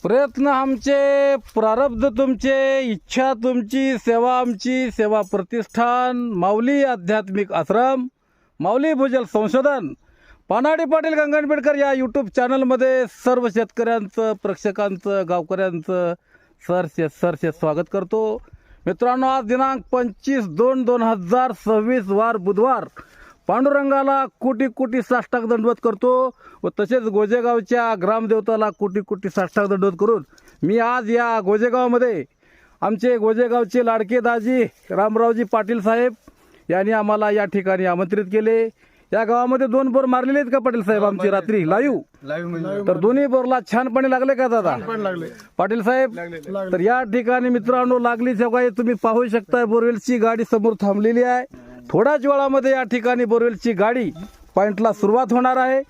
प्रयत्न आमचे, प्रारब्ध तुमचे, इच्छा तुमची, सेवा आमची. सेवा प्रतिष्ठान, माऊली आध्यात्मिक आश्रम, माऊली भूजल संशोधन, पानाडी पाटील गंगनबेडकर या यूट्यूब चॅनलमध्ये सर्व शेतकऱ्यांचं, प्रेक्षकांचं, गावकऱ्यांचं सरसे स्वागत करतो. मित्रांनो, आज दिनांक 25/2/2026 वार बुधवार. पांडुरंगाला कोटी कोटी साष्टांग दंडवत करतो व तसेच गोजेगावच्या ग्रामदेवताला कोटी कोटी साष्टांग दंडवत करून मी आज या गोजेगावमध्ये आमचे गोजेगावचे लाडके दाजी रामरावजी पाटील साहेब यांनी आम्हाला या ठिकाणी आमंत्रित केले. या गावामध्ये 2 बोर मारलेले आहेत का पाटील साहेब आमची रात्री लाईव्ह? तर दोन्ही बोरला छान पाणी लागले का दादा पाटील साहेब? तर या ठिकाणी मित्रांनो लागली सगळी तुम्ही पाहू शकता. बोरवेलची गाडी समोर थांबलेली आहे. थोड्याच वेळामध्ये या ठिकाणी बोरवेलची गाडी पॉइंटला सुरुवात होणार आहे.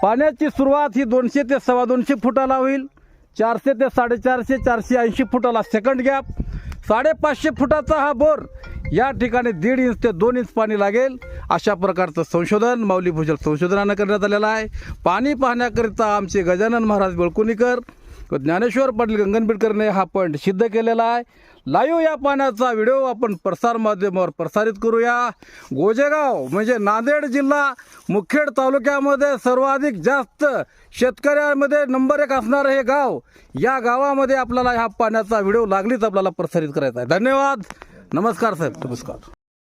पाण्याची सुरुवात ही 200 ते 250 फुटाला होईल. 400 ते 450, 480 फुटाला सेकंड गॅप. 550 फुटाचा हा बोर. या ठिकाणी 1.5 इंच ते 2 इंच पाणी लागेल अशा प्रकारचं संशोधन माऊली भूजल संशोधनानं करण्यात आलेलं आहे. पाणी पाहण्याकरिता आमचे गजानन महाराज बेळकुणीकर व ज्ञानेश्वर पाटील गंगनबेडकरने हा पॉईंट सिद्ध केलेला आहे. लाईव्ह या पाण्याचा व्हिडिओ आपण प्रसार माध्यमावर प्रसारित करूया. गोजेगाव म्हणजे नांदेड जिल्हा मुखेड तालुक्यामध्ये सर्वाधिक जास्त शेतकऱ्यांमध्ये नंबर 1 असणारं हे गाव. या गावामध्ये आपल्याला ह्या पाण्याचा व्हिडिओ लागलीच आपल्याला प्रसारित करायचा आहे. धन्यवाद. नमस्कार साहेब. नमस्कार.